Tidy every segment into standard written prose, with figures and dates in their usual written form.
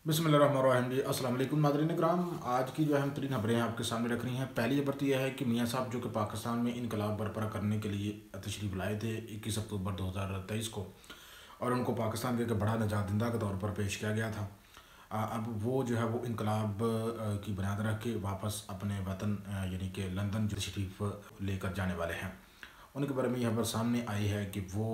बिस्मिल्लाहिर्रहमानिर्रहीम जी। अस्सलाम वालेकुम नाज़रीन इकराम। आज की जो अहम तरीन खबरें आपके सामने रख रही हैं। पहली खबर तो यह है कि मियाँ साहब जो कि पाकिस्तान में इनकलाब बरपा करने के लिए तशरीफ़ लाए थे 21 अक्टूबर 2023 को, और उनको पाकिस्तान के एक बड़ा नजात दहिंदा के तौर पर पेश किया गया था। अब वो जो है वो इनकलाब की बुनियाद रख के वापस अपने वतन यानी कि लंदन जो तशरीफ़ लेकर जाने वाले हैं। उनके बारे में यह खबर सामने आई है कि वो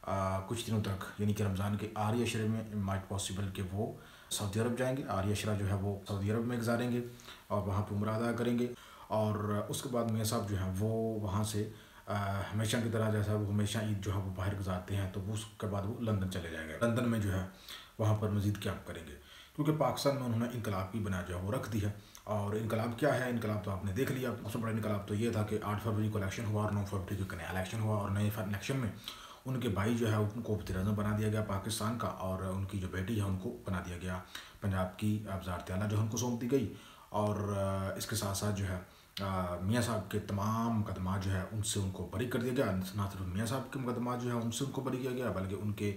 कुछ दिनों तक यानी कि रमज़ान के आर्य अशरे में माइट पॉसिबल कि वो सऊदी अरब जाएंगे। आर्य अशरा जो है वो सऊदी अरब में गुजारेंगे और वहाँ पर उम्रा अदा करेंगे। और उसके बाद मियाँ साहब जो हैं वो वहाँ से हमेशा की तरह जैसा वो हमेशा ईद जो है वो बाहर गुजारते हैं, तो वो उसके बाद वो लंदन चले जाएंगे। लंदन में जो है वहाँ पर मज़ीद क्या करेंगे, क्योंकि पाकिस्तान में उन्होंने इनकलाब की बुनियाद जो है वो रख दी है। और इनकलाब क्या है, इनकलाब तो आपने देख लिया। सबसे बड़ा इनकलाब तो ये था कि 8 फरवरी को इलेक्शन हुआ और 9 फरवरी को नया इलेक्शन हुआ, और नए इलेक्शन में उनके भाई जो है उनको वज़ीर-ए-आज़म बना दिया गया पाकिस्तान का, और उनकी जो बेटी है उनको बना दिया गया पंजाब की वज़ारत आला जो उनको सौंप दी गई। और इसके साथ साथ जो है मियाँ साहब के तमाम मुकदमा जो है उनसे उनको बरी कर दिया गया। ना सिर्फ मियाँ साहब के मुकदमा जो है उनसे उनको बरी किया गया, बल्कि उनके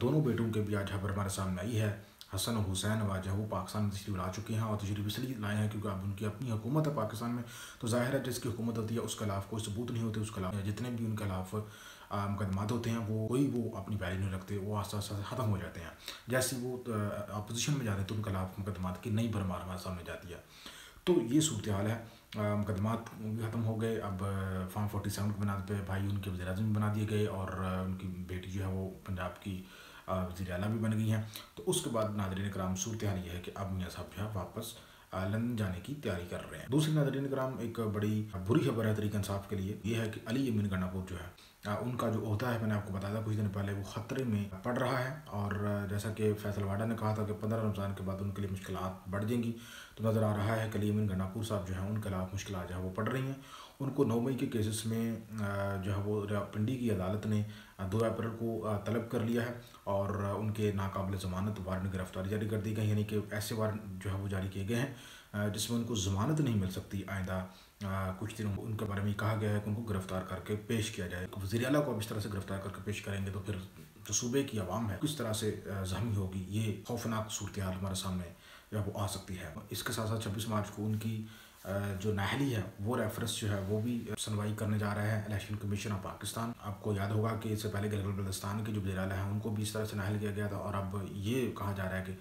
दोनों बेटों के भी आज खबर हमारे सामने आई है। हसन और हुसैन वह जो है वो पाकिस्तान में तशरीफ़ ला चुके हैं, और तशरीफ़ इसलिए लाए हैं क्योंकि अब उनकी अपनी हुकूमत है पाकिस्तान में। तो ज़ाहिर है जिसकी हुकूमत होती है उसके खिलाफ कोई सबूत नहीं होते, उसके खिलाफ जितने भी उनके खिलाफ मुकदमात होते हैं वो अपनी वैल्यू नहीं रखते, वो आस्ता आस्ता ख़त्म हो जाते हैं। जैसे वो अपोजिशन में जाते हैं तो उनके खिलाफ मुकदमात की नई भरमार हमारे सामने जाती है। तो ये सूरत हाल है। मुकदमात भी ख़त्म हो गए। अब फॉर्म 47 की बुनियाद पे भाई उनके वज़ीर-ए-आज़म बना दिए गए, और उनकी बेटी जो है वो पंजाब की वज़ीर आला भी बन गई हैं। तो उसके बाद नाज़रीन कराम सूरत हाल ये है कि अब मियाँ साहब जो है वापस लंदन जाने की तैयारी कर रहे हैं। दूसरी नाज़रीन कराम एक बड़ी बुरी खबर है तहरीक इंसाफ के लिए, ये है कि अली यमीन गन्नापुर जो है उनका जो ओहदा है, मैंने आपको बताया था कुछ दिन पहले, वो ख़तरे में पड़ रहा है। और जैसा कि फैसल वाडा ने कहा था कि 15 रमज़ान के बाद उनके लिए मुश्किलात बढ़ जाएंगी, तो नज़र आ रहा है कि अली यमीन गन्नापुर साहब जो है उनके खिलाफ मुश्किलात जो है वो पड़ रही हैं। उनको 9 मई के केसेस में जो है वो पिंडी की अदालत ने 2 अप्रैल को तलब कर लिया है, और उनके नाकाबिल ज़मानत वारंट गिरफ्तारी जारी कर दी गई, यानी कि ऐसे वारंट जो है वो जारी किए गए हैं जिसमें उनको ज़मानत नहीं मिल सकती आइंदा कुछ दिनों। उनके बारे में कहा गया है कि उनको गिरफ्तार करके पेश किया जाए। वज़ीर आला को अब इस तरह से गिरफ्तार करके पेश करेंगे तो फिर जो सूबे की आवाम है किस तरह से ज़ख्मी होगी, ये खौफनाक सूरत हाल हमारे सामने जो है वो आ सकती है। इसके साथ साथ 26 मार्च को उनकी जो नाहली है वो रेफरेंस जो है वो भी सुनवाई करने जा रहा है इलेक्शन कमीशन ऑफ पाकिस्तान। आपको याद होगा कि इससे पहले गिलगित बल्तिस्तान के जो वज़ीर आला हैं उनको भी इस तरह से नाहल किया गया था, और अब ये कहा जा रहा है कि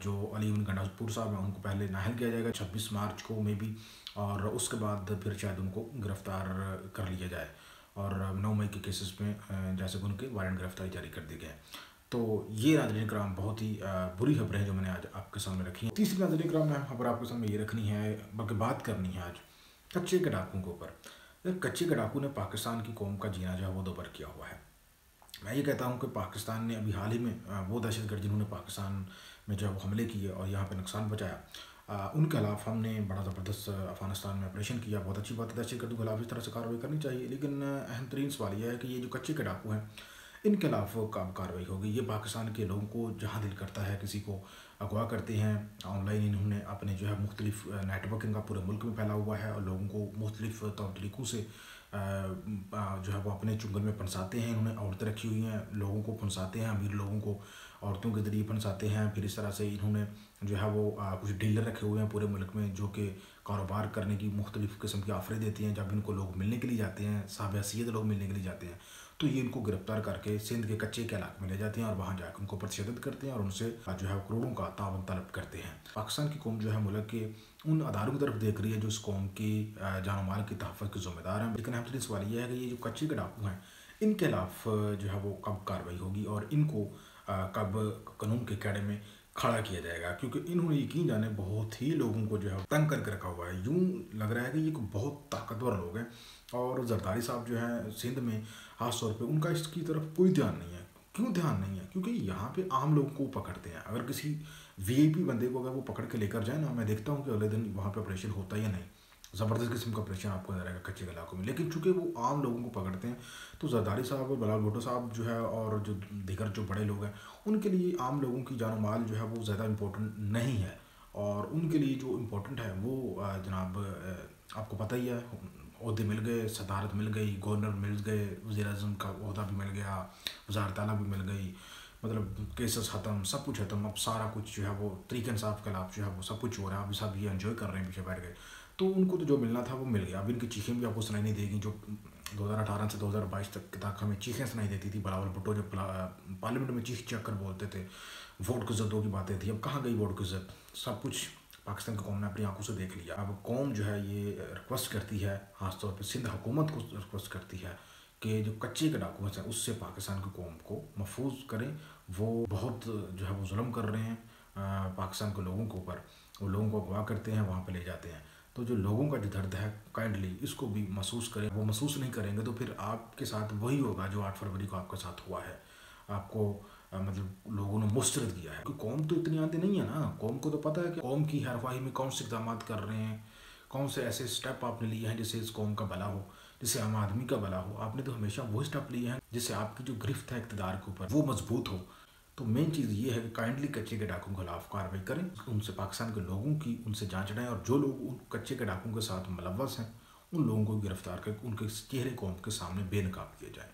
जो अली यमीन गन्नापुर साहब हैं उनको पहले नाहल किया जाएगा 26 मार्च को में भी, और उसके बाद फिर शायद उनको गिरफ़्तार कर लिया जाए। और 9 मई के केसेस में जैसे कि उनके वारंट गिरफ्तारी जारी कर दी गए। तो ये नाज़रीन कराम बहुत ही बुरी खबरें हैं जो मैंने आज आपके सामने रखी हैं। तीसरी नाज़रीन कराम में खबर आपके सामने ये रखनी है, बल्कि बात करनी है आज कच्चे के डाकुओं के ऊपर। कच्चे के डाकू ने पाकिस्तान की कौम का जीना जो है वो दोबर किया हुआ है। मैं ये कहता हूँ कि पाकिस्तान ने अभी हाल ही में वो दहशतगर्द जिन्होंने पाकिस्तान में जो है वो हमले किए और यहाँ पे नुकसान पहुँचाया, उनके खिलाफ हमने बड़ा ज़बरदस्त अफ़गानिस्तान में ऑपरेशन किया। बहुत अच्छी बात है, दहशतगर्दों के खिलाफ इस तरह से कार्रवाई करनी चाहिए। लेकिन अहम तरीन सवाल यह है कि ये जो कच्चे के डाकू हैं इनके खिलाफ कब कार्रवाई होगी। ये पाकिस्तान के लोगों को जहाँ दिल करता है किसी को अगवा करते हैं। ऑनलाइन इन्होंने अपने जो है मुख्तलिफ नेटवर्क इनका पूरे मुल्क में फैला हुआ है, और लोगों को मुख्तलिफ तौर तरीक़ों से जो है वो अपने चुंगल में फंसाते हैं। इन्होंने औरतें रखी हुई हैं, लोगों को फंसाते हैं, अमीर लोगों को औरतों के ज़रिए फंसाते हैं। फिर इस तरह से इन्होंने जो है वो कुछ डीलर रखे हुए हैं पूरे मुल्क में जो कि कारोबार करने की मुख्तलिफ़ किस्म की ऑफ़रें देती हैं। जब इनको लोग मिलने के लिए जाते हैं, साहब हैसियत लोग मिलने के लिए जाते हैं, तो ये इनको गिरफ्तार करके सिंध के कच्चे के इलाके में ले जाते हैं, और वहाँ जाकर उनको प्रतिशत करते हैं और उनसे जो है करोड़ों का तावन तलब करते हैं। पाकिस्तान की कौम जो है मुल्क के उन अदारों की तरफ देख रही है जो इस कौम की जान माल की तहफ़्फ़ुज़ के ज़िम्मेदार हैं। लेकिन अहम सवाल ये है कि ये जो कच्चे के डाकू हैं इनके खिलाफ जो है वो कब कार्रवाई होगी, और इनको कब कानून के कैडे में खड़ा किया जाएगा, क्योंकि इन्होंने यकीन जाने बहुत ही लोगों को जो है तंग करके रखा हुआ है। यूँ लग रहा है कि ये बहुत ताकतवर लोग हैं, और जरदारी साहब जो हैं सिंध में ख़ास तौर पे उनका इसकी तरफ कोई ध्यान नहीं है। क्यों ध्यान नहीं है? क्योंकि यहाँ पे आम लोगों को पकड़ते हैं। अगर किसी वीआईपी बंदे को अगर वो पकड़ के लेकर जाए ना, मैं देखता हूँ कि अगले दिन वहाँ पे ऑपरेशन होता है या नहीं, ज़बरदस्त किस्म का ऑपरेशन आपको नजर आएगा कच्चे के इलाकों में। लेकिन चूंकि वो आम लोगों को पकड़ते हैं, तो जरदारी साहब और बिलावल भुट्टो साहब जो है और जो दीगर जो बड़े लोग हैं उनके लिए आम लोगों की जान माल जो है वो ज़्यादा इम्पोर्टेंट नहीं है। और उनके लिए जो इम्पोर्टेंट है वो जनाब आपको पता ही है, ओहदे मिल गए, सदारत मिल गई, गवर्नर मिल गए, वज़ीर आज़म का ओहदा भी मिल गया, वज़ारत आला भी मिल गई, मतलब केसेस ख़त्म, सब कुछ ख़त्म, अब सारा कुछ जो है वो तरीके इंसाफ के खिलाफ जो है वो सब कुछ हो रहा है, अभी सब ये एंजॉय कर रहे हैं, पीछे बैठ गए। तो उनको तो जो मिलना था वो मिल गया। अब इनकी चीखें भी आपको सुनाई नहीं देगी, जो 2018 से 2022 तक हमें चीखें सुनाई देती थी। बिलावल भुट्टो जो पार्लियामेंट में चीख चख कर बोलते थे, वोट की इज्जतों की बातें थी, अब कहाँ गई वोट की इज्जत? सब कुछ पाकिस्तान की कौम ने अपनी आंखों से देख लिया। अब कौम जो है ये रिक्वेस्ट करती है, खासतौर पर सिंध हुकूमत को रिक्वेस्ट करती है कि जो कच्चे के डॉक्यूमेंट्स हैं उससे पाकिस्तान की कौम को महफूज करें। वो बहुत जो है वो जुल्म कर रहे हैं पाकिस्तान के लोगों के ऊपर। वो लोगों को अगवा करते हैं, वहाँ पे ले जाते हैं। तो जो लोगों का जो दर्द है, काइंडली इसको भी महसूस करें। वो महसूस नहीं करेंगे तो फिर आपके साथ वही होगा जो 8 फरवरी को आपके साथ हुआ है। आपको मतलब लोगों ने मुस्तरद किया है, क्योंकि कौम तो इतनी आती नहीं है ना। कौम को तो पता है कि कौम की हैरवाही में कौन से इक़दाम कर रहे हैं, कौन से ऐसे स्टेप आपने लिए हैं जिससे इस कौम का भला हो, जिससे आम आदमी का भला हो। आपने तो हमेशा वो स्टेप लिए हैं जिससे आपकी जो गिरफ्त है इक़्तिदार के ऊपर वो मजबूत हो। तो मेन चीज़ ये है कि काइंडली कच्चे के डाकुओं के खिलाफ कार्रवाई करें, उनसे पाकिस्तान के लोगों की उनसे जांच रहें, और जो लोग उन कच्चे के डाकुओं के साथ मुलव्वस हैं उन लोगों को गिरफ्तार करके उनके चेहरे कौम के सामने बेनकाब किए जाएँ।